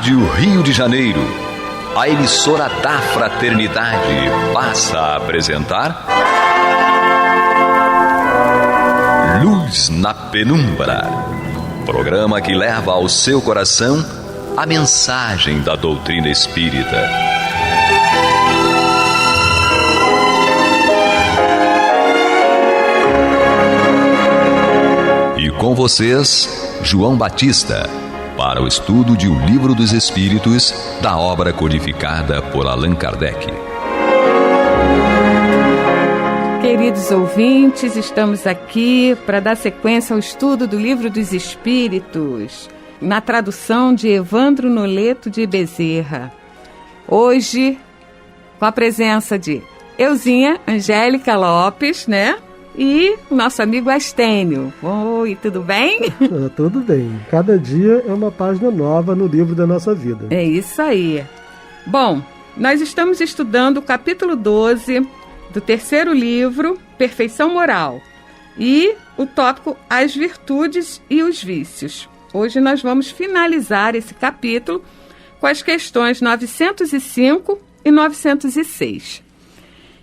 Rádio Rio de Janeiro, a emissora da Fraternidade, passa a apresentar Luz na Penumbra, programa que leva ao seu coração a mensagem da doutrina espírita. E com vocês, João Batista, para o estudo de O Livro dos Espíritos, da obra codificada por Allan Kardec. Queridos ouvintes, estamos aqui para dar sequência ao estudo do Livro dos Espíritos, na tradução de Evandro Noleto de Bezerra. Hoje, com a presença de Euzinha Angélica Lopes, né? E o nosso amigo Astênio. Oi, tudo bem? Tudo bem. Cada dia é uma página nova no livro da nossa vida. É isso aí. Bom, nós estamos estudando o capítulo 12 do terceiro livro, Perfeição Moral, e o tópico As Virtudes e os Vícios. Hoje nós vamos finalizar esse capítulo com as questões 905 e 906.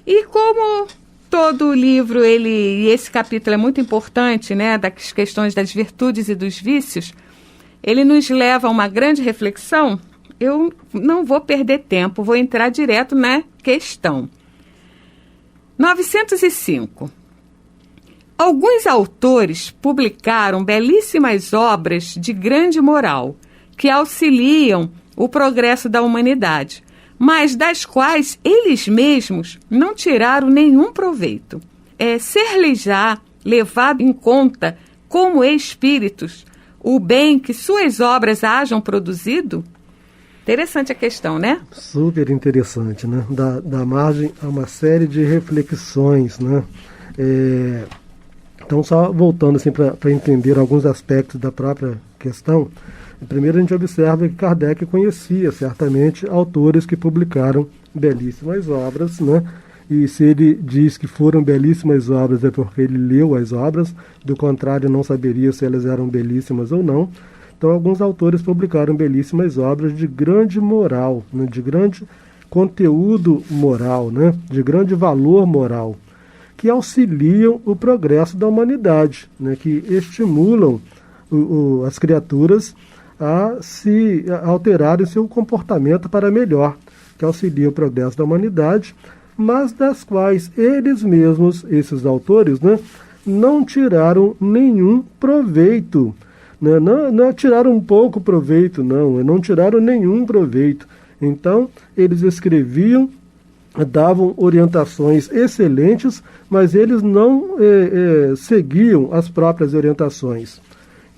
E como todo o livro, e esse capítulo é muito importante, né, das questões das virtudes e dos vícios, ele nos leva a uma grande reflexão. Eu não vou perder tempo, vou entrar direto na questão. 905. Alguns autores publicaram belíssimas obras de grande moral, que auxiliam o progresso da humanidade, mas das quais eles mesmos não tiraram nenhum proveito. Ser-lhes-á levado em conta, como espíritos, o bem que suas obras hajam produzido? Interessante a questão, né? Super interessante, né? Dá margem a uma série de reflexões, né? Então, só voltando assim, para entender alguns aspectos da própria questão. Primeiro, a gente observa que Kardec conhecia certamente autores que publicaram belíssimas obras, né? E se ele diz que foram belíssimas obras é porque ele leu as obras, do contrário não saberia se elas eram belíssimas ou não. Então, alguns autores publicaram belíssimas obras de grande moral, né? De grande conteúdo moral, né? De grande valor moral, que auxiliam o progresso da humanidade, né? Que estimulam as criaturas a alterarem seu comportamento para melhor, que auxilia o progresso da humanidade, mas das quais eles mesmos, esses autores, né, não tiraram nenhum proveito. Né? Não tiraram um pouco proveito, não tiraram nenhum proveito. Então, eles escreviam, davam orientações excelentes, mas eles não seguiam as próprias orientações.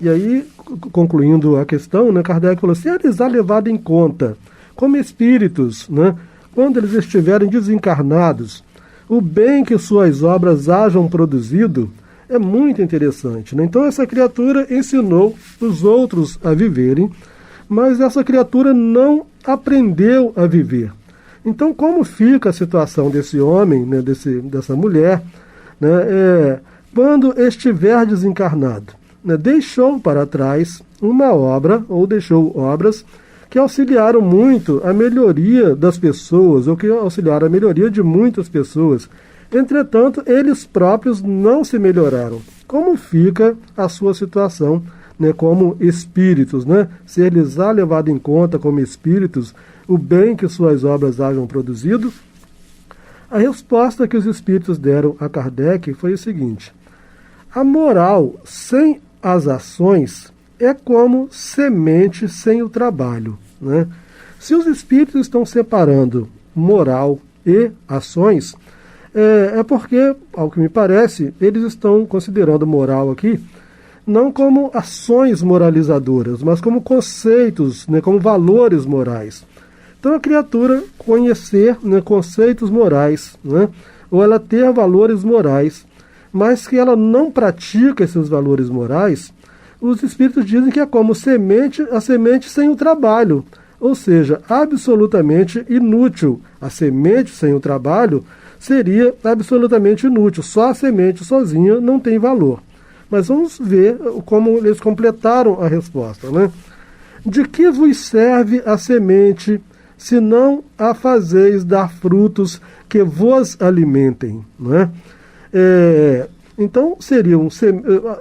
E aí, concluindo a questão, né, Kardec falou, se eles há levado em conta, como espíritos, né, quando eles estiverem desencarnados, o bem que suas obras hajam produzido, é muito interessante. Né? Então, essa criatura ensinou os outros a viverem, mas essa criatura não aprendeu a viver. Então, como fica a situação desse homem, né, dessa mulher, né, quando estiver desencarnado? Deixou para trás uma obra, ou deixou obras, que auxiliaram muito a melhoria das pessoas, ou que auxiliaram a melhoria de muitas pessoas. Entretanto, eles próprios não se melhoraram. Como fica a sua situação, né, como espíritos? Né? Se lhes há levado em conta como espíritos o bem que suas obras hajam produzido? A resposta que os espíritos deram a Kardec foi o seguinte: a moral sem as ações é como semente sem o trabalho. Né? Se os espíritos estão separando moral e ações, é porque, ao que me parece, eles estão considerando moral aqui não como ações moralizadoras, mas como conceitos, né, como valores morais. Então a criatura conhecer, né, conceitos morais, né, ou ela ter valores morais, mas que ela não pratica esses valores morais, os espíritos dizem que é como a semente sem o trabalho, ou seja, absolutamente inútil. A semente sem o trabalho seria absolutamente inútil, só a semente sozinha não tem valor. Mas vamos ver como eles completaram a resposta, né? De que vos serve a semente, se não a fazeis dar frutos que vos alimentem? Não é? Então, seriam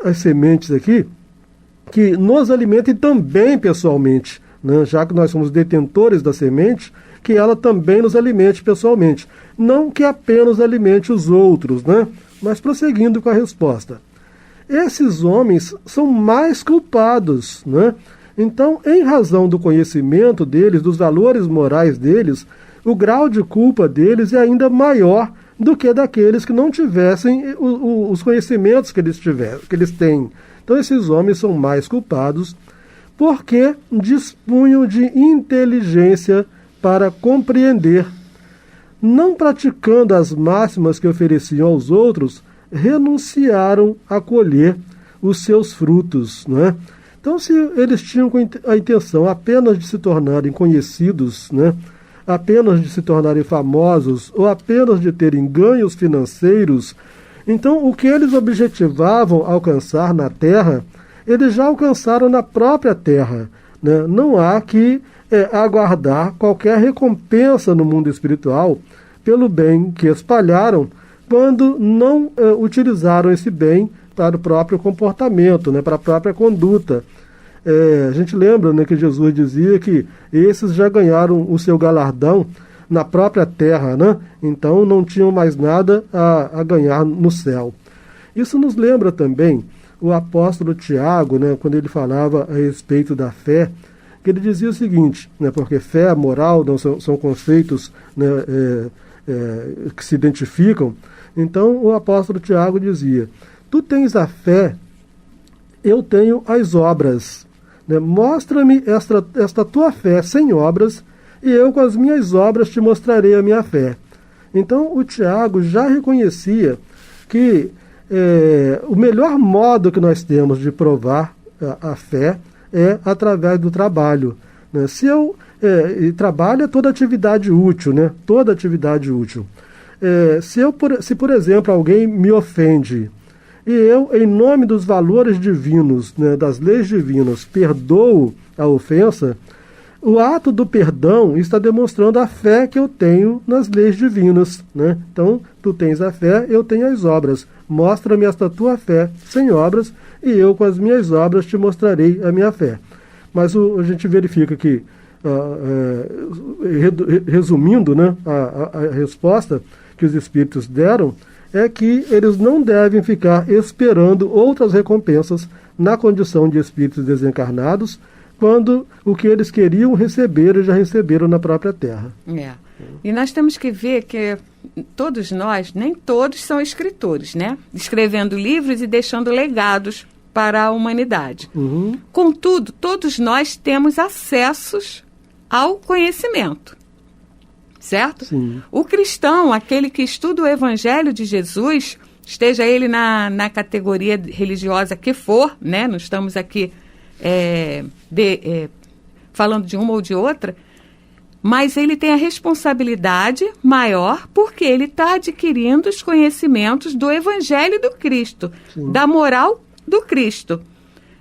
as sementes aqui que nos alimentem também pessoalmente, né? Já que nós somos detentores da semente, que ela também nos alimente pessoalmente. Não que apenas alimente os outros, né? Mas prosseguindo com a resposta. Esses homens são mais culpados, né? Então, em razão do conhecimento deles, dos valores morais deles, o grau de culpa deles é ainda maior do que daqueles que não tivessem os conhecimentos que eles têm. Então, esses homens são mais culpados porque dispunham de inteligência para compreender. Não praticando as máximas que ofereciam aos outros, renunciaram a colher os seus frutos, não é? Então, se eles tinham a intenção apenas de se tornarem conhecidos, né, apenas de se tornarem famosos ou apenas de terem ganhos financeiros, então o que eles objetivavam alcançar na Terra, eles já alcançaram na própria Terra, né? Não há que aguardar qualquer recompensa no mundo espiritual pelo bem que espalharam, quando não utilizaram esse bem para o próprio comportamento, né, para a própria conduta. A gente lembra, né, que Jesus dizia que esses já ganharam o seu galardão na própria terra, né? Então não tinham mais nada a ganhar no céu. Isso nos lembra também o apóstolo Tiago, né, quando ele falava a respeito da fé, que ele dizia o seguinte, né, porque fé, moral não são conceitos, né, que se identificam. Então o apóstolo Tiago dizia: tu tens a fé, eu tenho as obras. Né? Mostra-me esta tua fé sem obras, e eu com as minhas obras te mostrarei a minha fé. Então o Tiago já reconhecia que o melhor modo que nós temos de provar a fé é através do trabalho. Né? E trabalho é toda atividade útil, né? Toda atividade útil. Se, por exemplo, alguém me ofende, e eu, em nome dos valores divinos, né, das leis divinas, perdoo a ofensa, o ato do perdão está demonstrando a fé que eu tenho nas leis divinas. Né? Então, tu tens a fé, eu tenho as obras. Mostra-me esta tua fé sem obras, e eu com as minhas obras te mostrarei a minha fé. Mas a gente verifica que, resumindo, né, a resposta que os espíritos deram, é que eles não devem ficar esperando outras recompensas na condição de espíritos desencarnados, quando o que eles queriam receber, eles já receberam na própria Terra. E nós temos que ver que todos nós, nem todos são escritores, né? Escrevendo livros e deixando legados para a humanidade. Uhum. Contudo, todos nós temos acessos ao conhecimento. Certo? Sim. O cristão, aquele que estuda o Evangelho de Jesus, esteja ele na categoria religiosa que for, né? Não estamos aqui falando de uma ou de outra, mas ele tem a responsabilidade maior porque ele está adquirindo os conhecimentos do Evangelho do Cristo, Sim. da moral do Cristo,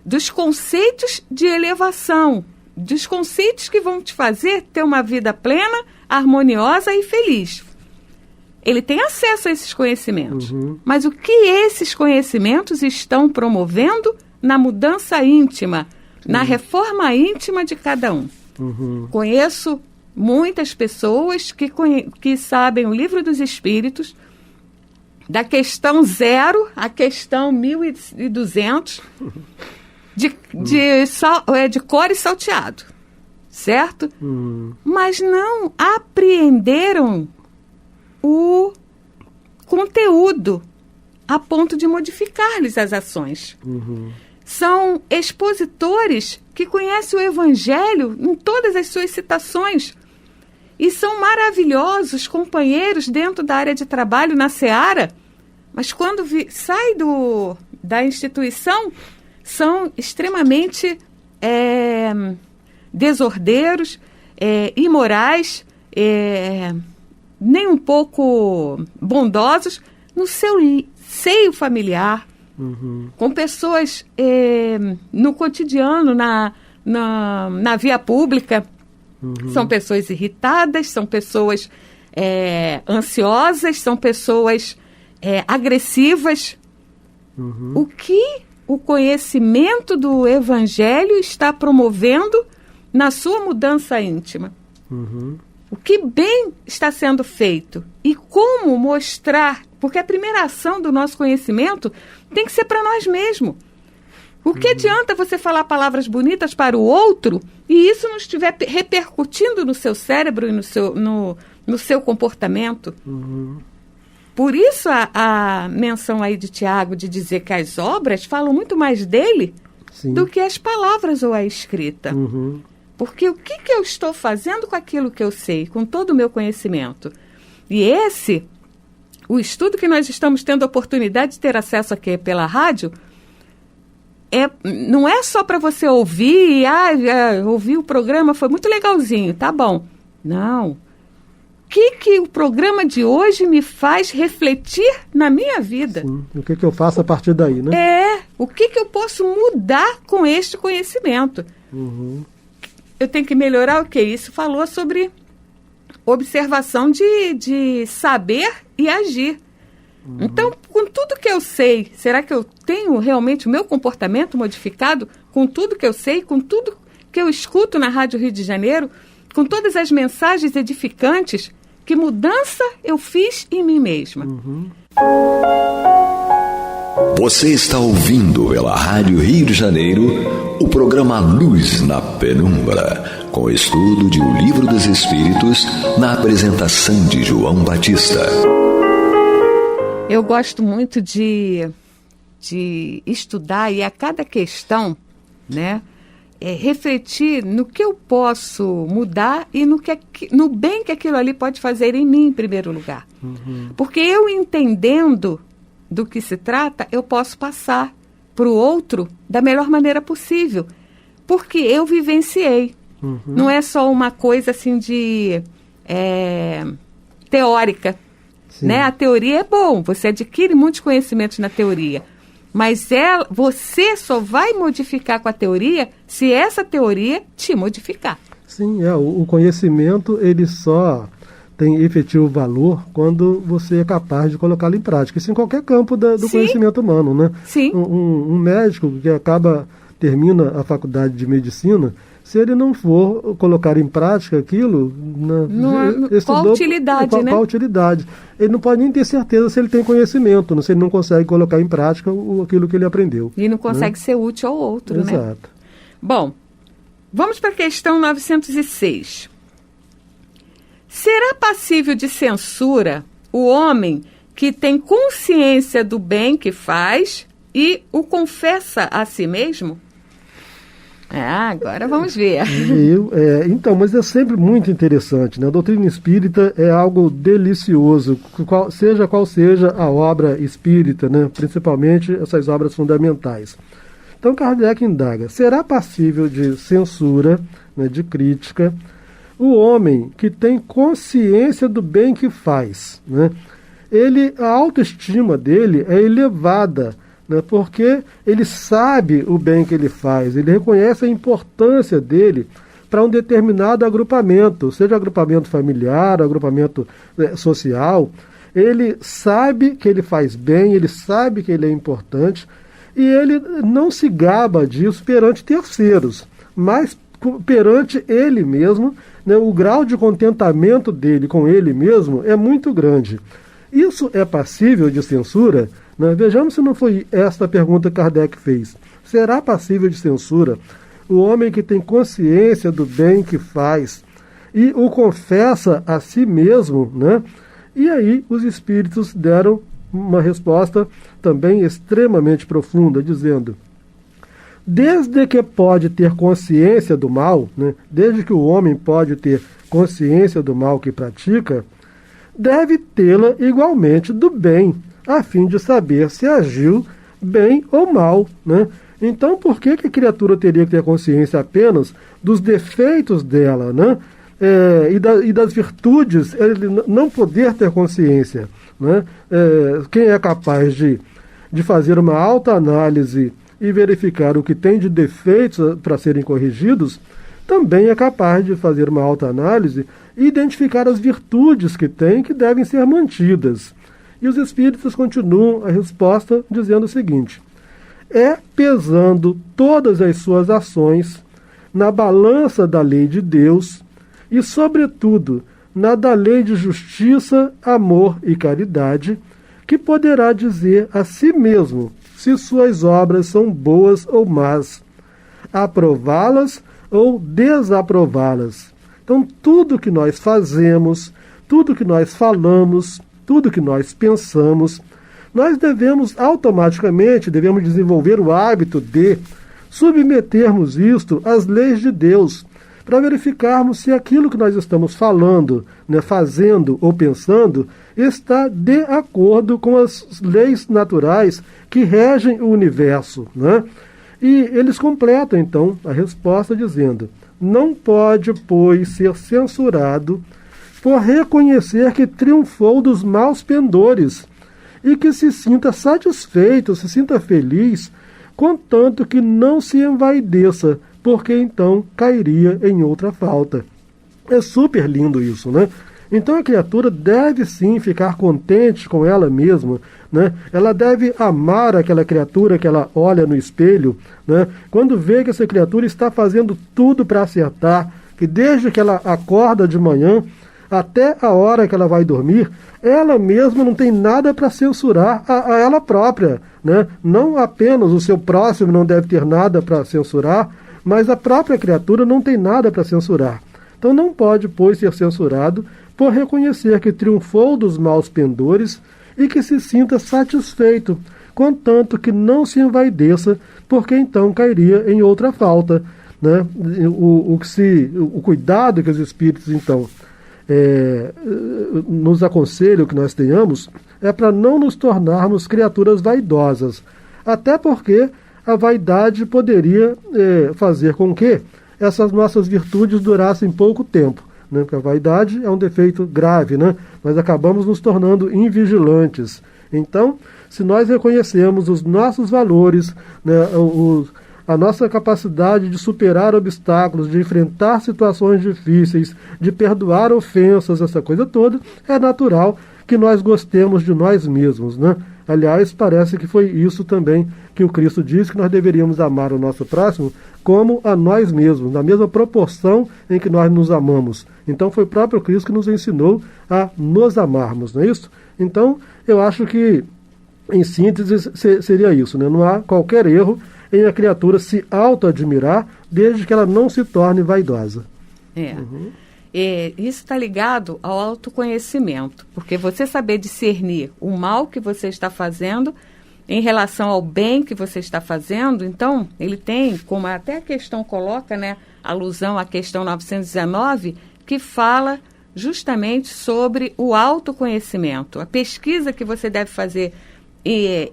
dos conceitos de elevação, dos conceitos que vão te fazer ter uma vida plena, harmoniosa e feliz. Ele tem acesso a esses conhecimentos. Uhum. Mas o que esses conhecimentos estão promovendo na mudança íntima, na reforma íntima de cada um? Uhum. Conheço muitas pessoas que sabem o Livro dos Espíritos, da questão 0 à questão 1200, de cor e salteado. Certo? Mas não apreenderam o conteúdo a ponto de modificar-lhes as ações. São expositores que conhecem o Evangelho em todas as suas citações e são maravilhosos companheiros dentro da área de trabalho na seara, mas quando sai da instituição são extremamente desordeiros, imorais, nem um pouco bondosos no seu seio familiar, com pessoas no cotidiano, na via pública. São pessoas irritadas, são pessoas ansiosas, são pessoas agressivas. O que o conhecimento do Evangelho está promovendo na sua mudança íntima? O que bem está sendo feito? E como mostrar? Porque a primeira ação do nosso conhecimento tem que ser para nós mesmos. O que adianta você falar palavras bonitas para o outro e isso não estiver repercutindo no seu cérebro e no seu comportamento? Por isso a menção aí de Tiago de dizer que as obras falam muito mais dele do que as palavras ou a escrita. Porque o que eu estou fazendo com aquilo que eu sei, com todo o meu conhecimento? E o estudo que nós estamos tendo a oportunidade de ter acesso aqui pela rádio, não é só para você ouvir, ouvir o programa, foi muito legalzinho, tá bom. Não. O que o programa de hoje me faz refletir na minha vida? Sim. O que eu faço a partir daí, né? O que eu posso mudar com este conhecimento? Eu tenho que melhorar o quê? Isso falou sobre observação de saber e agir. Então, com tudo que eu sei, será que eu tenho realmente o meu comportamento modificado com tudo que eu sei, com tudo que eu escuto na Rádio Rio de Janeiro, com todas as mensagens edificantes? Que mudança eu fiz em mim mesma? Você está ouvindo pela Rádio Rio de Janeiro o programa Luz na Penumbra, com estudo de O Livro dos Espíritos, na apresentação de João Batista. Eu gosto muito de estudar e a cada questão, né, refletir no que eu posso mudar e no bem que aquilo ali pode fazer em mim, em primeiro lugar. Porque eu entendendo do que se trata, eu posso passar para o outro da melhor maneira possível. Porque eu vivenciei. Não é só uma coisa assim de teórica. Né? A teoria é bom, você adquire muitos conhecimentos na teoria. Mas você só vai modificar com a teoria se essa teoria te modificar. Sim, o conhecimento ele só tem efetivo valor quando você é capaz de colocá-lo em prática. Isso em qualquer campo do conhecimento humano, né? Sim. Um médico que termina a faculdade de medicina, se ele não for colocar em prática aquilo... Qual a utilidade, né? Qual a utilidade? Ele não pode nem ter certeza se ele tem conhecimento, se ele não consegue colocar em prática aquilo que ele aprendeu. E não consegue ser útil ao outro, Exato. né? Exato. Bom, vamos para a questão 906. Será passível de censura o homem que tem consciência do bem que faz e o confessa a si mesmo? Agora vamos ver. Então, mas é sempre muito interessante, né? A doutrina espírita é algo delicioso, seja qual seja a obra espírita, né? Principalmente essas obras fundamentais. Então Kardec indaga, será passível de censura, né, de crítica, o homem que tem consciência do bem que faz, né? A autoestima dele é elevada, porque ele sabe o bem que ele faz, ele reconhece a importância dele para um determinado agrupamento, seja agrupamento familiar, agrupamento social. Ele sabe que ele faz bem, ele sabe que ele é importante e ele não se gaba disso perante terceiros, mas perante ele mesmo, né, o grau de contentamento dele com ele mesmo é muito grande. Isso é passível de censura? Vejamos se não foi esta a pergunta que Kardec fez. Será passível de censura o homem que tem consciência do bem que faz e o confessa a si mesmo, né? E aí os espíritos deram uma resposta também extremamente profunda, dizendo: desde que pode ter consciência do mal, né? Desde que o homem pode ter consciência do mal que pratica, deve tê-la igualmente do bem, a fim de saber se agiu bem ou mal, né? Então, por que a criatura teria que ter consciência apenas dos defeitos dela, né? E das virtudes, ele não poder ter consciência, né? Quem é capaz de fazer uma autoanálise e verificar o que tem de defeitos para serem corrigidos, também é capaz de fazer uma autoanálise e identificar as virtudes que tem que devem ser mantidas. E os espíritos continuam a resposta dizendo o seguinte: é pesando todas as suas ações na balança da lei de Deus e, sobretudo, na da lei de justiça, amor e caridade, que poderá dizer a si mesmo se suas obras são boas ou más, aprová-las ou desaprová-las. Então, tudo que nós fazemos, tudo que nós falamos, tudo que nós pensamos, nós automaticamente devemos desenvolver o hábito de submetermos isto às leis de Deus, para verificarmos se aquilo que nós estamos falando, fazendo ou pensando, está de acordo com as leis naturais que regem o universo. E eles completam, então, a resposta dizendo: não pode, pois, ser censurado por reconhecer que triunfou dos maus pendores e que se sinta satisfeito, se sinta feliz, contanto que não se envaideça, porque então cairia em outra falta. É super lindo isso, Então a criatura deve sim ficar contente com ela mesma, Ela deve amar aquela criatura que ela olha no espelho, Quando vê que essa criatura está fazendo tudo para acertar, que desde que ela acorda de manhã até a hora que ela vai dormir, ela mesma não tem nada para censurar a ela própria, Não apenas o seu próximo não deve ter nada para censurar, mas a própria criatura não tem nada para censurar. Então não pode, pois, ser censurado por reconhecer que triunfou dos maus pendores e que se sinta satisfeito, contanto que não se envaideça, porque então cairia em outra falta. O cuidado que os espíritos, então, nos aconselham que nós tenhamos é para não nos tornarmos criaturas vaidosas, até porque a vaidade poderia fazer com que essas nossas virtudes durassem pouco tempo, porque a vaidade é um defeito grave, nós acabamos nos tornando invigilantes. Então, se nós reconhecemos os nossos valores, a nossa capacidade de superar obstáculos, de enfrentar situações difíceis, de perdoar ofensas, essa coisa toda, é natural que nós gostemos de nós mesmos, Aliás, parece que foi isso também que o Cristo disse, que nós deveríamos amar o nosso próximo como a nós mesmos, na mesma proporção em que nós nos amamos. Então foi o próprio Cristo que nos ensinou a nos amarmos, não é isso? Então, eu acho que, em síntese, seria isso, Não há qualquer erro em a criatura se auto-admirar, desde que ela não se torne vaidosa. Isso está ligado ao autoconhecimento, porque você saber discernir o mal que você está fazendo em relação ao bem que você está fazendo, então ele tem, como até a questão coloca, alusão à questão 919, que fala justamente sobre o autoconhecimento, a pesquisa que você deve fazer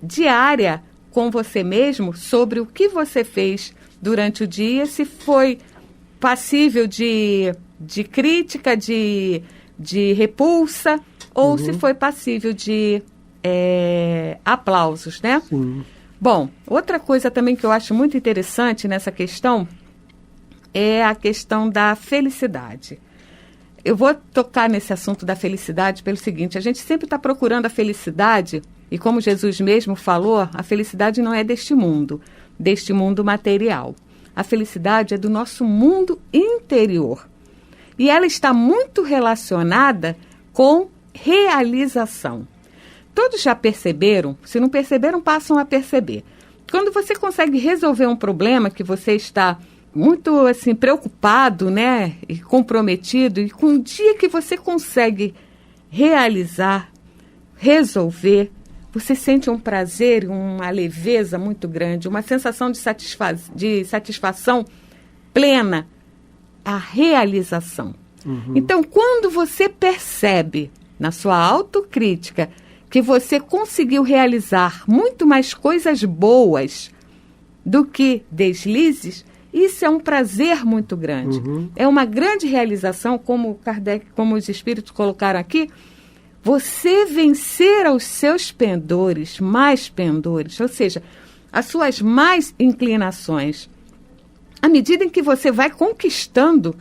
diária com você mesmo sobre o que você fez durante o dia, se foi passível de crítica, de repulsa, ou se foi passível de aplausos, Sim. Bom, outra coisa também que eu acho muito interessante nessa questão é a questão da felicidade. Eu vou tocar nesse assunto da felicidade pelo seguinte: a gente sempre está procurando a felicidade, e como Jesus mesmo falou, a felicidade não é deste mundo material. A felicidade é do nosso mundo interior. E ela está muito relacionada com realização. Todos já perceberam? Se não perceberam, passam a perceber. Quando você consegue resolver um problema que você está muito preocupado, e comprometido, e com o dia que você consegue realizar, resolver, você sente um prazer, uma leveza muito grande, uma sensação de satisfação plena, a realização. Então, quando você percebe, na sua autocrítica, que você conseguiu realizar muito mais coisas boas do que deslizes, isso é um prazer muito grande. É uma grande realização, como Kardec, como os espíritos colocaram aqui, você vencer aos seus pendores, mais pendores, ou seja, as suas más inclinações. À medida em que você vai conquistando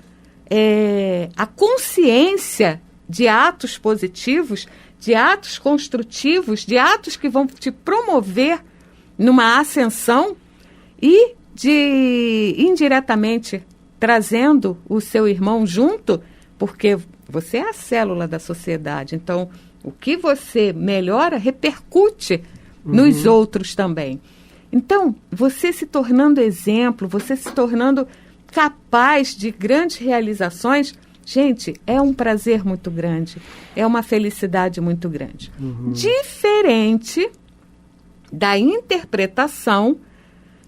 a consciência de atos positivos, de atos construtivos, de atos que vão te promover numa ascensão e indiretamente trazendo o seu irmão junto, porque você é a célula da sociedade. Então, o que você melhora repercute nos outros também. Então, você se tornando exemplo, você se tornando capaz de grandes realizações, gente, é um prazer muito grande, é uma felicidade muito grande. Diferente da interpretação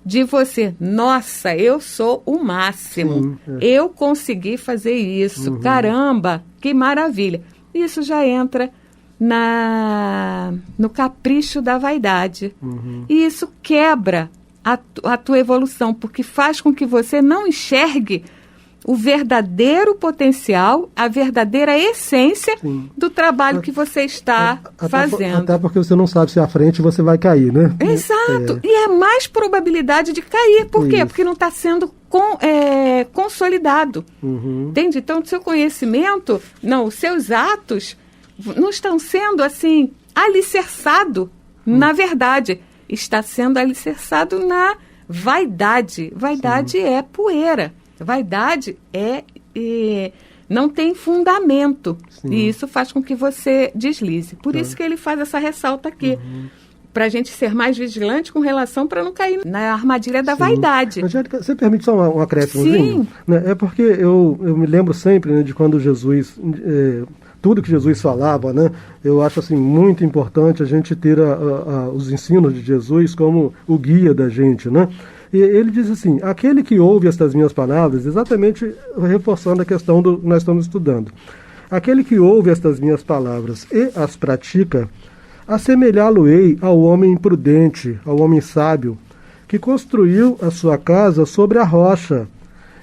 de você, nossa, eu sou o máximo, eu consegui fazer isso, caramba, que maravilha. Isso já entra no capricho da vaidade. E isso quebra a tua evolução, porque faz com que você não enxergue o verdadeiro potencial, a verdadeira essência do trabalho que você está fazendo. Até porque você não sabe se à frente você vai cair, né? Exato. E é mais probabilidade de cair. Por quê? Porque não está sendo consolidado. Entende? Então, o seu conhecimento, os seus atos não estão sendo, assim, alicerçado na verdade. Está sendo alicerçado na vaidade. Vaidade é poeira. Vaidade não tem fundamento. E isso faz com que você deslize. Por isso que ele faz essa ressalta aqui. Para a gente ser mais vigilante com relação para não cair na armadilha da vaidade. Angélica, você permite só um acréscimozinho? Né? É porque eu me lembro sempre, né, de quando Jesus... tudo que Jesus falava, né? Eu acho assim muito importante a gente ter os ensinos de Jesus como o guia da gente, né? E ele diz assim, aquele que ouve estas minhas palavras, exatamente reforçando a questão que nós estamos estudando, aquele que ouve estas minhas palavras e as pratica, assemelhá-lo-ei ao homem prudente, ao homem sábio, que construiu a sua casa sobre a rocha.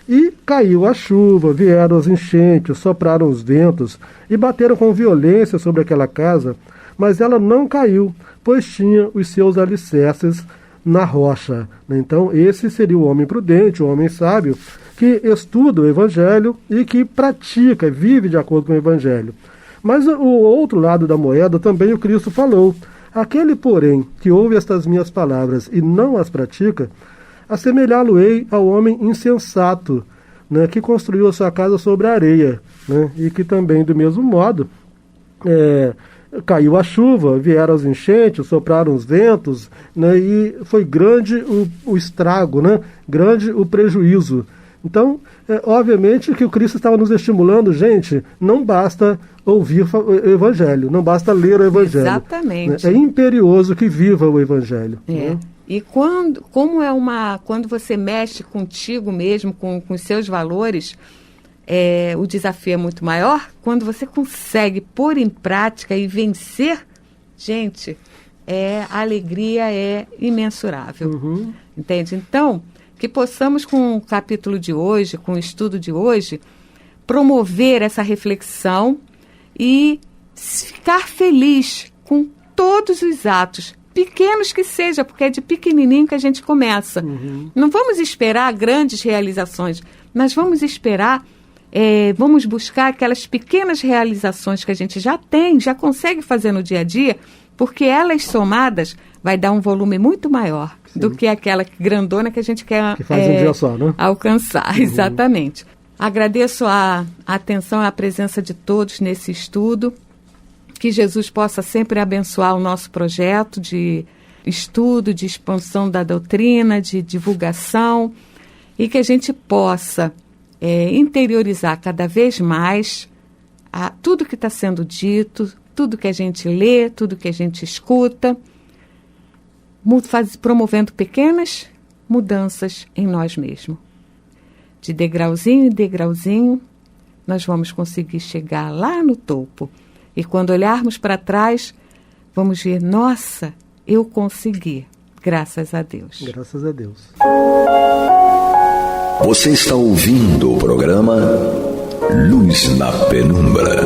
E caiu a chuva, vieram as enchentes, sopraram os ventos e bateram com violência sobre aquela casa, mas ela não caiu, pois tinha os seus alicerces na rocha. Então, esse seria o homem prudente, o homem sábio, que estuda o Evangelho e que pratica, vive de acordo com o Evangelho. Mas o outro lado da moeda também o Cristo falou. Aquele, porém, que ouve estas minhas palavras e não as pratica, assemelhá-lo-ei ao homem insensato, né, que construiu a sua casa sobre a areia, né, e que também, do mesmo modo, caiu a chuva, vieram as enchentes, sopraram os ventos, né, e foi grande o estrago, né, grande o prejuízo. Então, obviamente que o Cristo estava nos estimulando, gente, não basta ouvir o Evangelho, não basta ler o Evangelho. Exatamente. Né, é imperioso que viva o Evangelho. Né? E quando você mexe contigo mesmo, com os seus valores, o desafio é muito maior. Quando você consegue pôr em prática e vencer, gente, a alegria é imensurável. Entende? Então, que possamos com o capítulo de hoje, com o estudo de hoje, promover essa reflexão e ficar feliz com todos os atos, pequenos que seja, porque é de pequenininho que a gente começa. Não vamos esperar grandes realizações, mas vamos esperar, vamos buscar aquelas pequenas realizações que a gente já tem, já consegue fazer no dia a dia, porque elas somadas vai dar um volume muito maior do que aquela grandona que a gente quer que faz um dia só, né? Alcançar. Exatamente. Agradeço a atenção e a presença de todos nesse estudo. Que Jesus possa sempre abençoar o nosso projeto de estudo, de expansão da doutrina, de divulgação, e que a gente possa interiorizar cada vez mais tudo que está sendo dito, tudo que a gente lê, tudo que a gente escuta, promovendo pequenas mudanças em nós mesmos. De degrauzinho em degrauzinho, nós vamos conseguir chegar lá no topo. E quando olharmos para trás, vamos ver, nossa, eu consegui, graças a Deus. Graças a Deus. Você está ouvindo o programa Luz na Penumbra.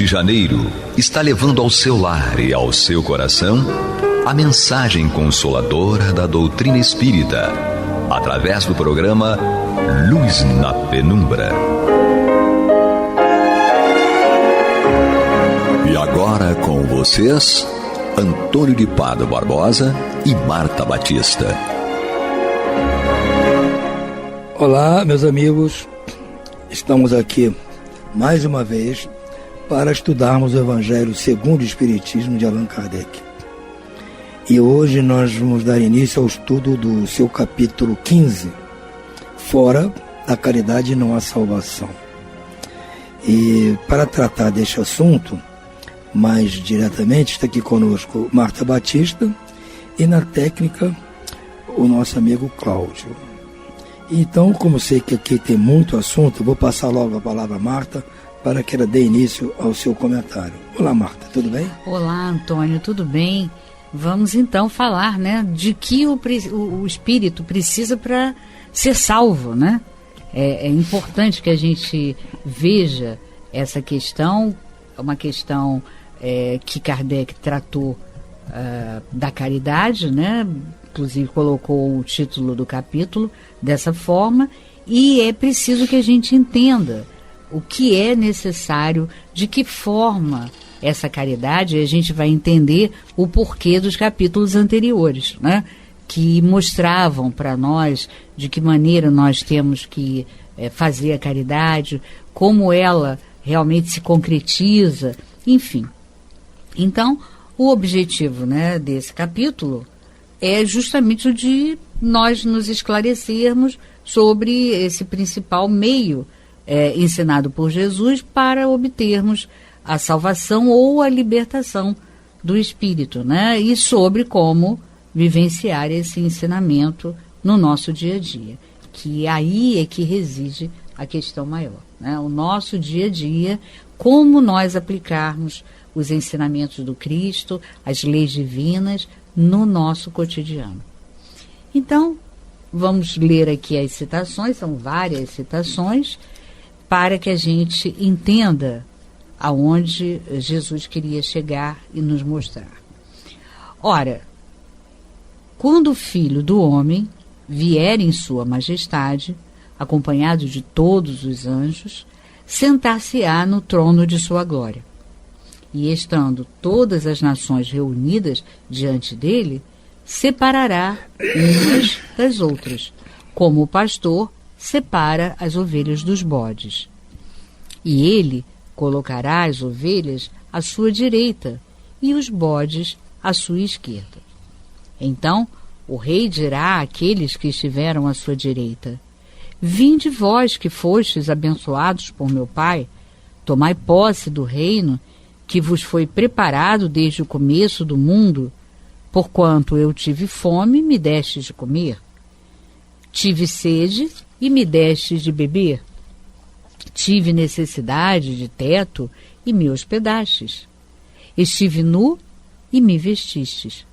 Janeiro está levando ao seu lar e ao seu coração a mensagem consoladora da doutrina espírita, através do programa Luz na Penumbra. E agora com vocês, Antônio de Pádua Barbosa e Marta Batista. Olá, meus amigos. Estamos aqui mais uma vez para estudarmos o Evangelho segundo o Espiritismo de Allan Kardec. E hoje nós vamos dar início ao estudo do seu capítulo 15, Fora da Caridade não há salvação. E para tratar deste assunto mais diretamente, está aqui conosco Marta Batista e na técnica o nosso amigo Cláudio. Então, como sei que aqui tem muito assunto, eu vou passar logo a palavra a Marta para que ela dê início ao seu comentário. Olá, Marta, tudo bem? Olá, Antônio, tudo bem? Vamos então falar, né, de que o espírito precisa para ser salvo, né? É importante que a gente veja essa questão, uma questão que Kardec tratou da caridade, né? Inclusive colocou o título do capítulo dessa forma, e é preciso que a gente entenda o que é necessário, de que forma essa caridade, a gente vai entender o porquê dos capítulos anteriores, né? Que mostravam para nós de que maneira nós temos que fazer a caridade, como ela realmente se concretiza, enfim. Então, o objetivo, né, desse capítulo é justamente o de nós nos esclarecermos sobre esse principal meio ensinado por Jesus para obtermos a salvação ou a libertação do espírito, né? E sobre como vivenciar esse ensinamento no nosso dia a dia, que aí é que reside a questão maior, né? O nosso dia a dia, como nós aplicarmos os ensinamentos do Cristo, as leis divinas, no nosso cotidiano. Então, vamos ler aqui as citações, são várias citações, para que a gente entenda aonde Jesus queria chegar e nos mostrar. Ora, quando o Filho do Homem vier em sua majestade, acompanhado de todos os anjos, sentar-se-á no trono de sua glória. E estando todas as nações reunidas diante dele, separará umas das outras, como o pastor separa as ovelhas dos bodes. E ele colocará as ovelhas à sua direita e os bodes à sua esquerda. Então o rei dirá àqueles que estiveram à sua direita: Vinde vós que fostes abençoados por meu Pai, tomai posse do reino que vos foi preparado desde o começo do mundo, porquanto eu tive fome, me destes de comer. Tive sede e me destes de beber. Tive necessidade de teto e me hospedastes. Estive nu e me vestistes.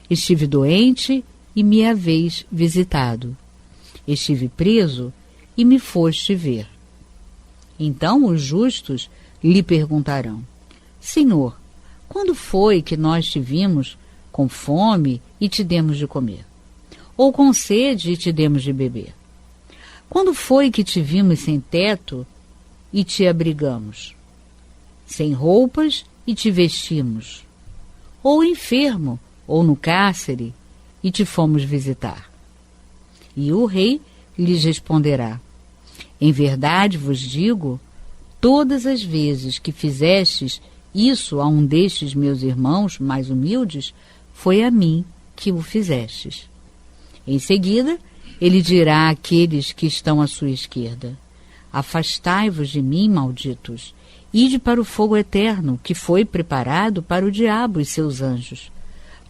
Estive doente e me haveis visitado. Estive preso e me foste ver. Então os justos lhe perguntarão: Senhor, quando foi que nós te vimos com fome e te demos de comer? Ou com sede e te demos de beber? Quando foi que te vimos sem teto e te abrigamos? Sem roupas e te vestimos? Ou enfermo, ou no cárcere, e te fomos visitar? E o rei lhes responderá: Em verdade vos digo, todas as vezes que fizestes isso a um destes meus irmãos mais humildes, foi a mim que o fizestes. Em seguida, ele dirá àqueles que estão à sua esquerda: Afastai-vos de mim, malditos, ide para o fogo eterno, que foi preparado para o diabo e seus anjos.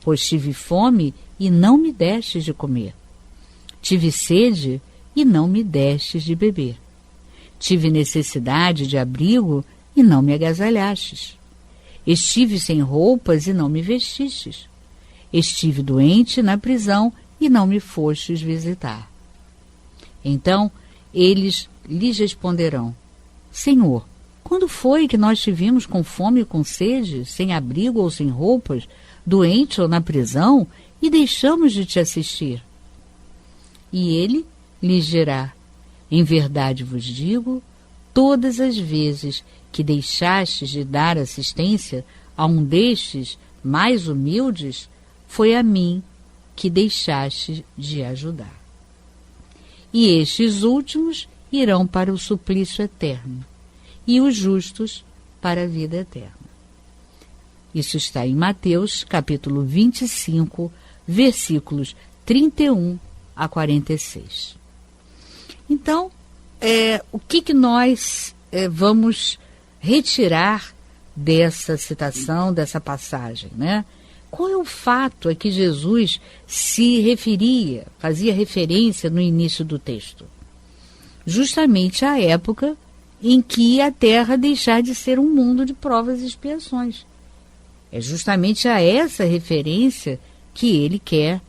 Pois tive fome e não me destes de comer. Tive sede e não me destes de beber. Tive necessidade de abrigo e não me agasalhastes. Estive sem roupas e não me vestistes. Estive doente na prisão e não me fostes visitar. Então eles lhes responderão: Senhor, Quando foi que nós te vimos com fome e com sede, sem abrigo ou sem roupas, doente ou na prisão, e deixamos de te assistir? E ele lhes dirá: em verdade vos digo, todas as vezes que deixastes de dar assistência a um destes mais humildes, foi a mim que deixastes de ajudar. E estes últimos irão para o suplício eterno, e os justos para a vida eterna. Isso está em Mateus, capítulo 25, versículos 31 a 46. Então, o que nós vamos retirar dessa citação, dessa passagem, né? Qual é o fato a que Jesus se referia, fazia referência no início do texto? Justamente a época em que a Terra deixar de ser um mundo de provas e expiações. É justamente a essa referência que ele quer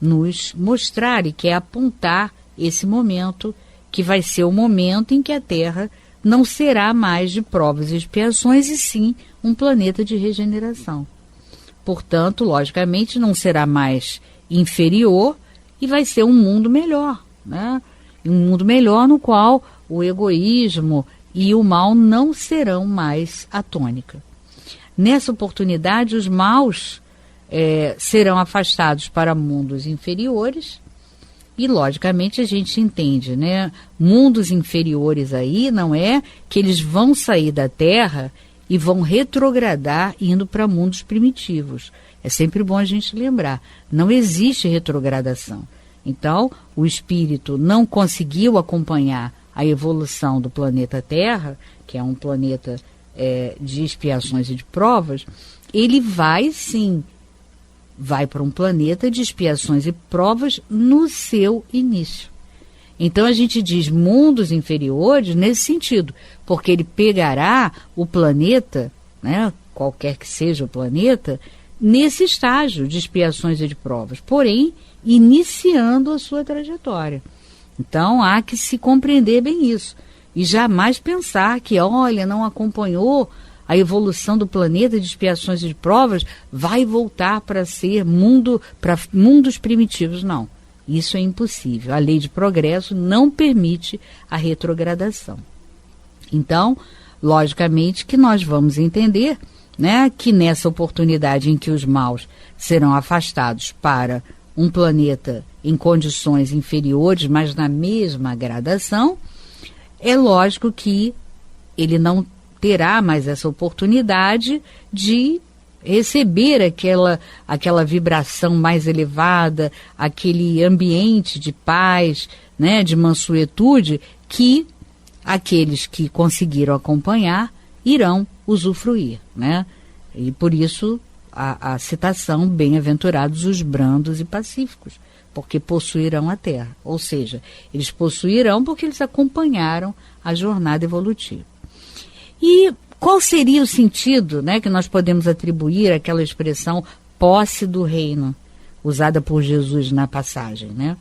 nos mostrar e quer apontar esse momento, que vai ser o momento em que a Terra não será mais de provas e expiações, e sim um planeta de regeneração. Portanto, logicamente, não será mais inferior e vai ser um mundo melhor, né? Um mundo melhor no qual o egoísmo e o mal não serão mais a tônica. Nessa oportunidade, os maus serão afastados para mundos inferiores. E, logicamente, a gente entende, né? Mundos inferiores aí não é que eles vão sair da Terra e vão retrogradar indo para mundos primitivos. É sempre bom a gente lembrar. Não existe retrogradação. Então, o espírito não conseguiu acompanhar a evolução do planeta Terra, que é um planeta de expiações e de provas. Ele vai, sim, vai para um planeta de expiações e provas no seu início. Então a gente diz mundos inferiores nesse sentido, porque ele pegará o planeta, né, qualquer que seja o planeta, nesse estágio de expiações e de provas, porém iniciando a sua trajetória. Então há que se compreender bem isso e jamais pensar que, olha, não acompanhou a evolução do planeta de expiações e de provas, vai voltar para ser para mundos primitivos. Não, isso é impossível. A lei de progresso não permite a retrogradação. Então, logicamente que nós vamos entender, né, que nessa oportunidade em que os maus serão afastados para um planeta em condições inferiores, mas na mesma gradação, é lógico que ele não terá mais essa oportunidade de receber aquela vibração mais elevada, aquele ambiente de paz, né, de mansuetude, que aqueles que conseguiram acompanhar irão usufruir, né? E por isso a citação, bem-aventurados os brandos e pacíficos, porque possuirão a terra. Ou seja, eles possuirão porque eles acompanharam a jornada evolutiva. E qual seria o sentido, né, que nós podemos atribuir àquela expressão posse do reino, usada por Jesus na passagem, né?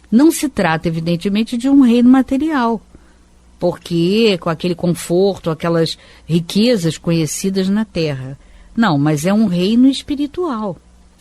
Não se trata, evidentemente, de um reino material, porque com aquele conforto, aquelas riquezas conhecidas na terra. Não, mas é um reino espiritual.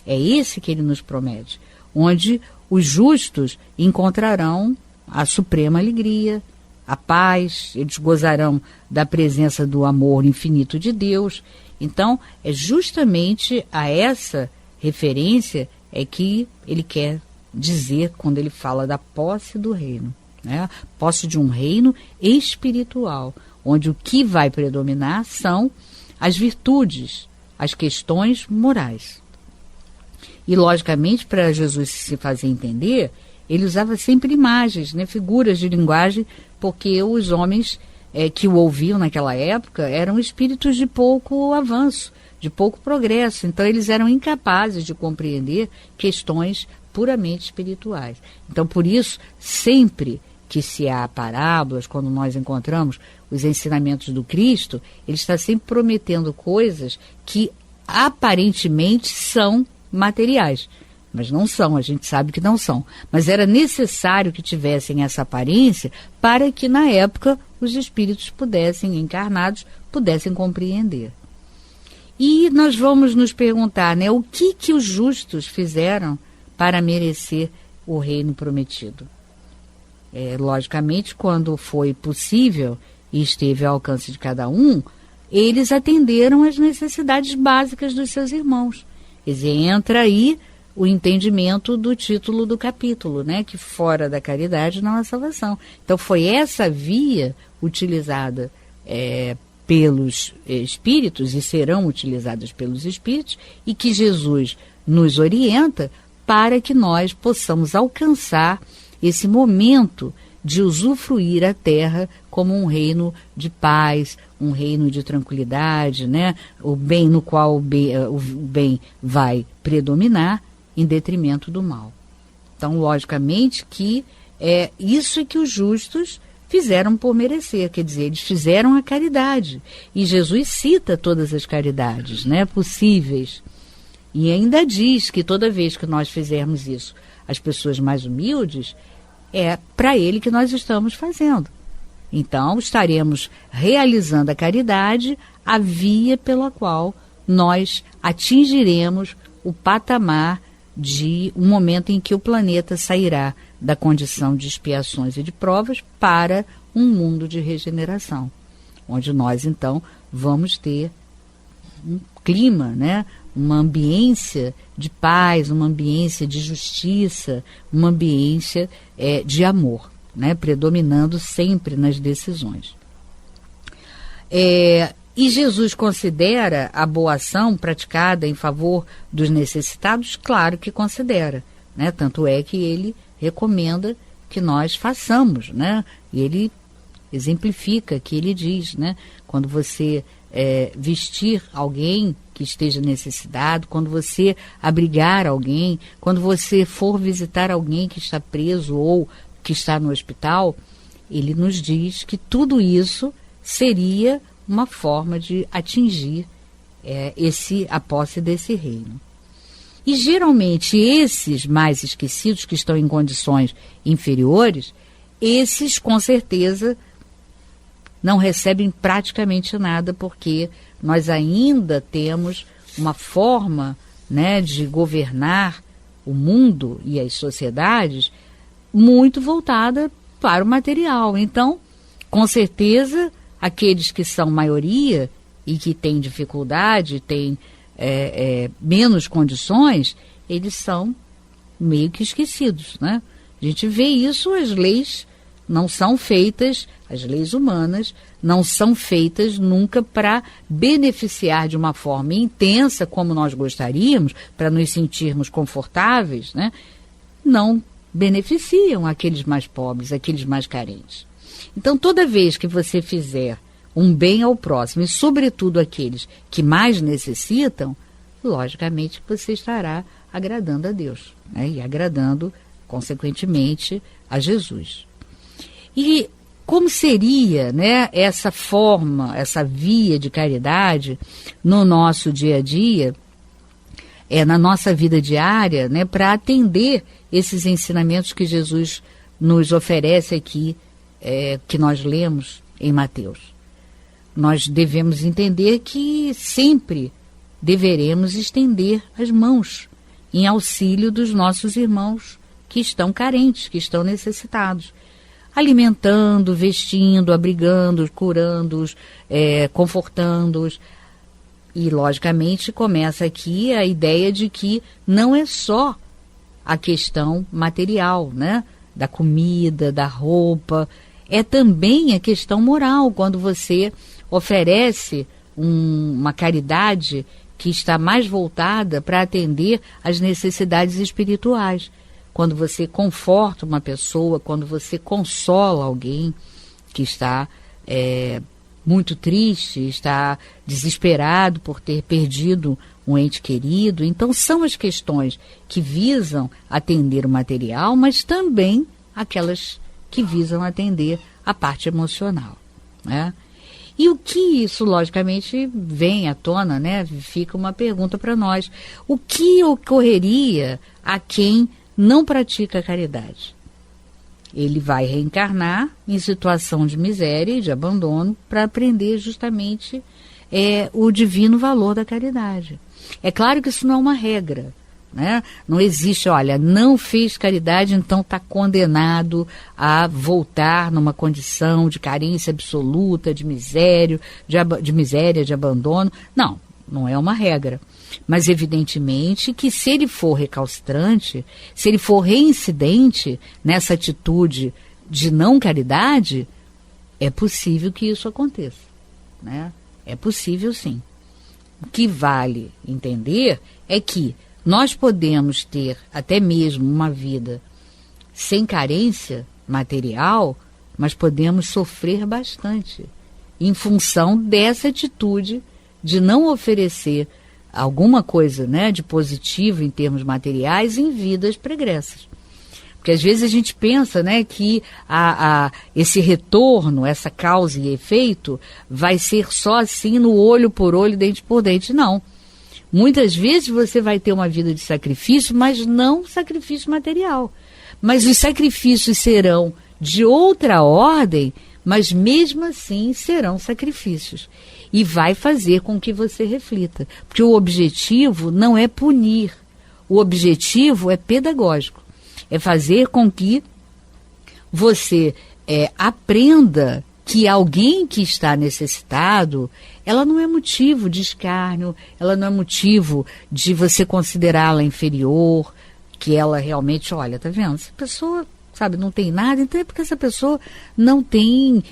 É esse que ele nos promete, onde os justos encontrarão a suprema alegria, a paz, eles gozarão da presença do amor infinito de Deus. Então, é justamente a essa referência que ele quer dizer quando ele fala da posse do reino, né? Posse de um reino espiritual, onde o que vai predominar são as virtudes, as questões morais. E, logicamente, para Jesus se fazer entender, ele usava sempre imagens, né, figuras de linguagem, porque os homens que o ouviam naquela época eram espíritos de pouco avanço, de pouco progresso. Então, eles eram incapazes de compreender questões puramente espirituais. Então, por isso, sempre que se há parábolas, quando nós encontramos os ensinamentos do Cristo, ele está sempre prometendo coisas que aparentemente são materiais, mas não são, a gente sabe que não são. Mas era necessário que tivessem essa aparência para que na época os espíritos encarnados pudessem compreender. E nós vamos nos perguntar, né, o que os justos fizeram para merecer o reino prometido? Logicamente, quando foi possível e esteve ao alcance de cada um, eles atenderam às necessidades básicas dos seus irmãos. Quer dizer, entra aí o entendimento do título do capítulo, né, que fora da caridade não há salvação. Então foi essa via utilizada pelos espíritos, e serão utilizadas pelos espíritos, e que Jesus nos orienta para que nós possamos alcançar esse momento de usufruir a terra como um reino de paz, um reino de tranquilidade, né? O bem no qual o bem vai predominar em detrimento do mal. Então, logicamente que é isso que os justos fizeram por merecer, quer dizer, eles fizeram a caridade. E Jesus cita todas as caridades, né, possíveis. E ainda diz que toda vez que nós fizermos isso, as pessoas mais humildes, é para ele que nós estamos fazendo. Então, estaremos realizando a caridade, a via pela qual nós atingiremos o patamar de um momento em que o planeta sairá da condição de expiações e de provas para um mundo de regeneração, onde nós, então, vamos ter um clima, né? Uma ambiência de paz, uma ambiência de justiça, uma ambiência de amor, né? Predominando sempre nas decisões. E Jesus considera a boa ação praticada em favor dos necessitados? Claro que considera, né? Tanto é que ele recomenda que nós façamos, né? E ele exemplifica, que ele diz, né? Quando você vestir alguém que esteja necessitado, quando você abrigar alguém, quando você for visitar alguém que está preso ou que está no hospital, ele nos diz que tudo isso seria uma forma de atingir a posse desse reino. E geralmente esses mais esquecidos, que estão em condições inferiores, esses com certeza não recebem praticamente nada, porque nós ainda temos uma forma, né, de governar o mundo e as sociedades muito voltada para o material. Então, com certeza, aqueles que são maioria e que têm dificuldade, têm menos condições, eles são meio que esquecidos, né? A gente vê isso, as leis não são feitas, as leis humanas não são feitas nunca para beneficiar de uma forma intensa, como nós gostaríamos, para nos sentirmos confortáveis, né? Não beneficiam aqueles mais pobres, aqueles mais carentes. Então, toda vez que você fizer um bem ao próximo, e sobretudo aqueles que mais necessitam, logicamente você estará agradando a Deus, né? E agradando, consequentemente, a Jesus. E como seria, né, essa forma, essa via de caridade no nosso dia a dia, na nossa vida diária, né, para atender esses ensinamentos que Jesus nos oferece aqui, que nós lemos em Mateus? Nós devemos entender que sempre deveremos estender as mãos em auxílio dos nossos irmãos que estão carentes, que estão necessitados, alimentando, vestindo, abrigando, curando-os, confortando-os. E, logicamente, começa aqui a ideia de que não é só a questão material, né? Da comida, da roupa, é também a questão moral, quando você oferece uma caridade que está mais voltada para atender às necessidades espirituais. Quando você conforta uma pessoa, quando você consola alguém que está muito triste, está desesperado por ter perdido um ente querido. Então, são as questões que visam atender o material, mas também aquelas que visam atender a parte emocional, né? E o que isso, logicamente, vem à tona, né? Fica uma pergunta para nós. O que ocorreria a quem não pratica a caridade? Ele vai reencarnar em situação de miséria e de abandono para aprender justamente o divino valor da caridade. É claro que isso não é uma regra, né? Não existe, olha, não fez caridade, então está condenado a voltar numa condição de carência absoluta, de miséria, de abandono. Não, não é uma regra. Mas evidentemente que se ele for recalcitrante, se ele for reincidente nessa atitude de não caridade, é possível que isso aconteça, né? É possível, sim. O que vale entender é que nós podemos ter até mesmo uma vida sem carência material, mas podemos sofrer bastante em função dessa atitude de não oferecer alguma coisa, né, de positivo em termos materiais em vidas pregressas. Porque às vezes a gente pensa, né, que esse retorno, essa causa e efeito, vai ser só assim no olho por olho, dente por dente. Não. Muitas vezes você vai ter uma vida de sacrifício, mas não sacrifício material. Mas os sacrifícios serão de outra ordem, mas mesmo assim serão sacrifícios. E vai fazer com que você reflita. Porque o objetivo não é punir. O objetivo é pedagógico. É fazer com que você aprenda que alguém que está necessitado, ela não é motivo de escárnio, ela não é motivo de você considerá-la inferior, que ela realmente, olha, tá vendo? Essa pessoa, sabe, não tem nada, então é porque essa pessoa não tem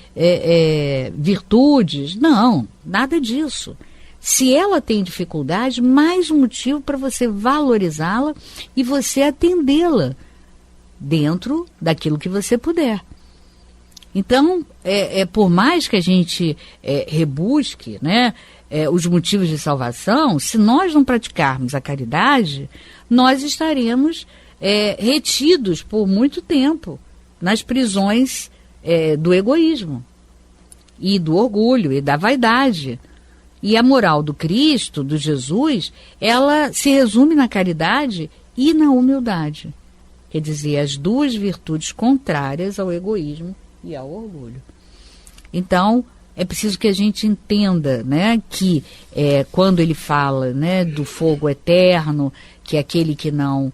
virtudes. Não, nada disso. Se ela tem dificuldade, mais um motivo para você valorizá-la e você atendê-la dentro daquilo que você puder. Então, por mais que a gente rebusque, né, os motivos de salvação, se nós não praticarmos a caridade, nós estaremos retidos por muito tempo nas prisões do egoísmo e do orgulho e da vaidade. E a moral do Cristo, do Jesus, ela se resume na caridade e na humildade. Quer dizer, as duas virtudes contrárias ao egoísmo e ao orgulho. Então, é preciso que a gente entenda, né, que quando ele fala, né, do fogo eterno, que é aquele que não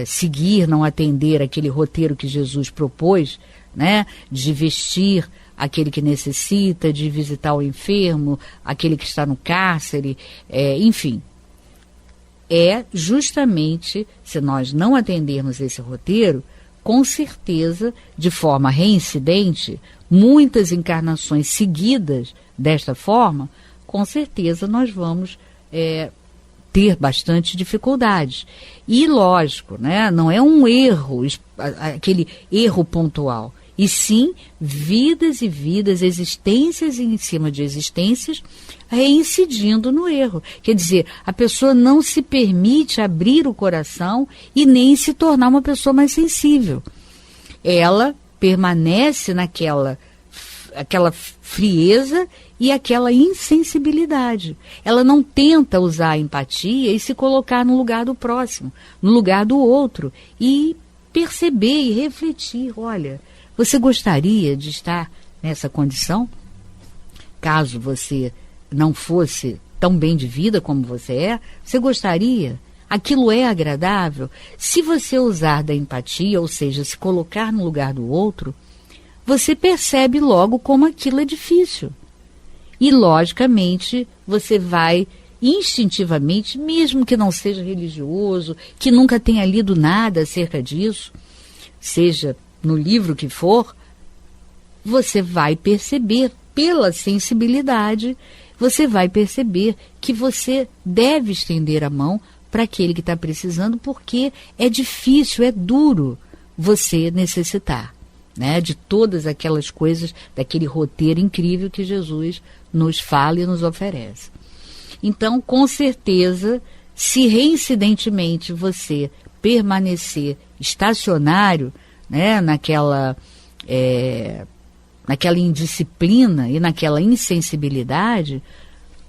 seguir, não atender aquele roteiro que Jesus propôs, né, de vestir aquele que necessita, de visitar o enfermo, aquele que está no cárcere, enfim. É justamente, se nós não atendermos esse roteiro, com certeza, de forma reincidente, muitas encarnações seguidas desta forma, com certeza nós vamos ter bastante dificuldades. E, lógico, né, não é um erro, aquele erro pontual, e sim vidas e vidas, existências em cima de existências, reincidindo no erro. Quer dizer, a pessoa não se permite abrir o coração e nem se tornar uma pessoa mais sensível. Ela permanece naquela frieza e aquela insensibilidade. Ela não tenta usar a empatia e se colocar no lugar do próximo, no lugar do outro, e perceber e refletir, olha, você gostaria de estar nessa condição? Caso você não fosse tão bem de vida como você gostaria? Aquilo é agradável? Se você usar da empatia, ou seja, se colocar no lugar do outro, você percebe logo como aquilo é difícil. E, logicamente, você vai instintivamente, mesmo que não seja religioso, que nunca tenha lido nada acerca disso, seja no livro que for, você vai perceber, pela sensibilidade, você vai perceber que você deve estender a mão para aquele que está precisando, porque é difícil, é duro você necessitar, né, de todas aquelas coisas, daquele roteiro incrível que Jesus nos fala e nos oferece. Então, com certeza, se reincidentemente você permanecer estacionário, né, naquela indisciplina e naquela insensibilidade,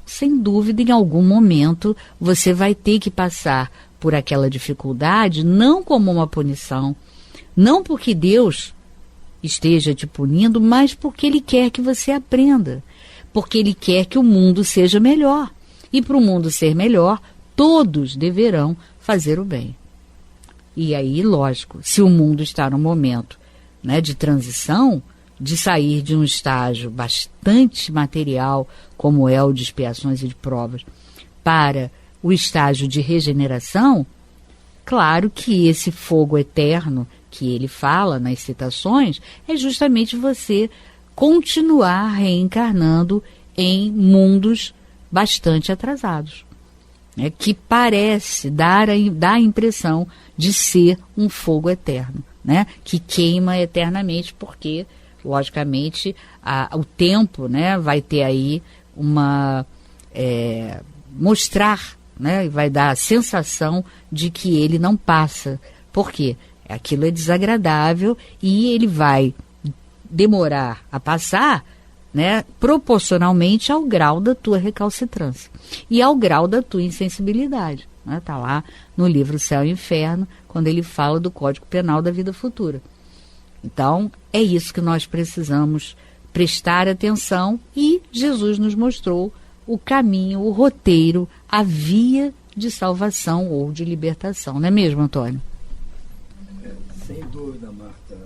sem dúvida, em algum momento, você vai ter que passar por aquela dificuldade, não como uma punição, não porque Deus esteja te punindo, mas porque Ele quer que você aprenda. Porque Ele quer que o mundo seja melhor. E para o mundo ser melhor, todos deverão fazer o bem. E aí, lógico, se o mundo está num momento, né, de transição, de sair de um estágio bastante material, como é o de expiações e de provas, para o estágio de regeneração, claro que esse fogo eterno que ele fala nas citações é justamente você continuar reencarnando em mundos bastante atrasados, né, que parece dar a impressão de ser um fogo eterno, né, que queima eternamente, porque, logicamente, o tempo, né, vai ter aí mostrar, né, vai dar a sensação de que ele não passa. Por quê? Aquilo é desagradável e ele vai demorar a passar, né, proporcionalmente ao grau da tua recalcitrância e ao grau da tua insensibilidade. Está lá no livro Céu e Inferno, quando ele fala do Código Penal da Vida Futura. Então, é isso que nós precisamos prestar atenção, e Jesus nos mostrou o caminho, o roteiro, a via de salvação ou de libertação. Não é mesmo, Antônio? Sem dúvida, Marta.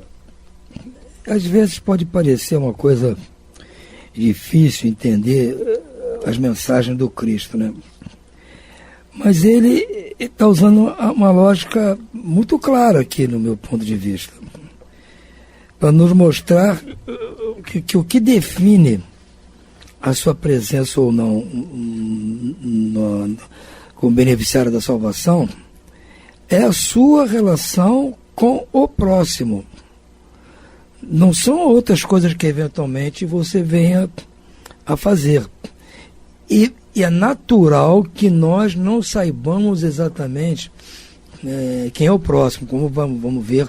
Às vezes pode parecer uma coisa difícil entender as mensagens do Cristo, né? Mas ele está usando uma lógica muito clara aqui, no meu ponto de vista, para nos mostrar que o que define a sua presença ou não como beneficiário da salvação é a sua relação com o próximo. Não são outras coisas que eventualmente você venha a fazer. E é natural que nós não saibamos exatamente quem é o próximo, como vamos ver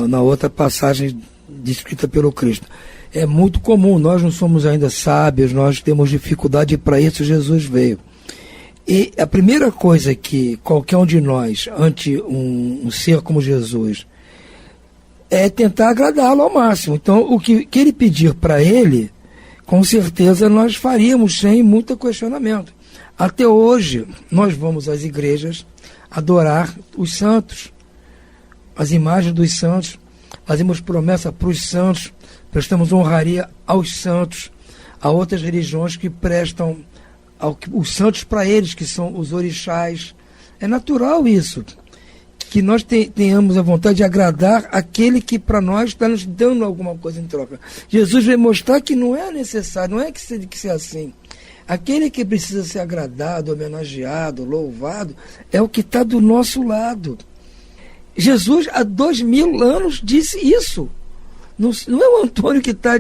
na outra passagem descrita pelo Cristo. É muito comum, nós não somos ainda sábios, nós temos dificuldade, e para isso Jesus veio. E a primeira coisa que qualquer um de nós, ante um ser como Jesus, é tentar agradá-lo ao máximo. Então, o que ele pedir para ele, com certeza nós faríamos sem muito questionamento. Até hoje, nós vamos às igrejas adorar os santos, as imagens dos santos, fazemos promessa para os santos, prestamos honraria aos santos, a outras religiões que prestam os santos para eles, que são os orixás. É natural isso, que nós tenhamos a vontade de agradar aquele que para nós está nos dando alguma coisa em troca. Jesus veio mostrar que não é necessário, não é que ser assim. Aquele que precisa ser agradado, homenageado, louvado, é o que está do nosso lado. Jesus, há 2000 anos, disse isso. Não é o Antônio que está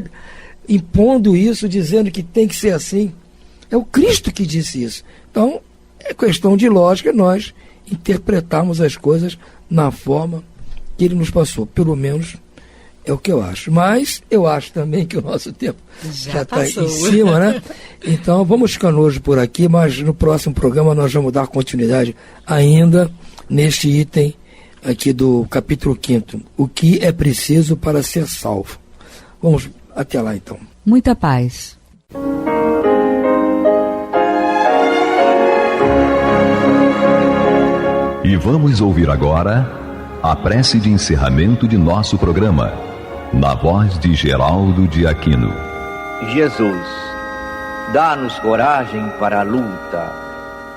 impondo isso, dizendo que tem que ser assim. É o Cristo que disse isso. Então, é questão de lógica nós interpretarmos as coisas na forma que ele nos passou. Pelo menos é o que eu acho. Mas eu acho também que o nosso tempo já está em cima, né? Então, vamos ficando hoje por aqui, mas no próximo programa nós vamos dar continuidade ainda neste item aqui do capítulo 5º, o que é preciso para ser salvo. Vamos até lá, então. Muita paz. E vamos ouvir agora a prece de encerramento de nosso programa, na voz de Geraldo de Aquino. Jesus, dá-nos coragem para a luta,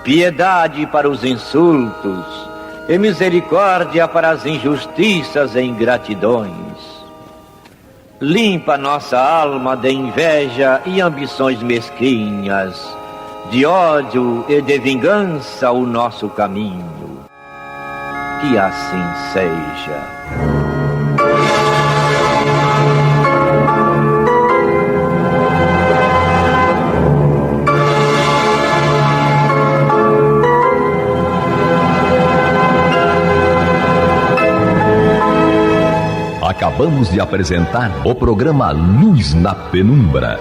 piedade para os insultos e misericórdia para as injustiças e ingratidões. Limpa nossa alma de inveja e ambições mesquinhas, de ódio e de vingança o nosso caminho. Que assim seja. Acabamos de apresentar o programa Luz na Penumbra.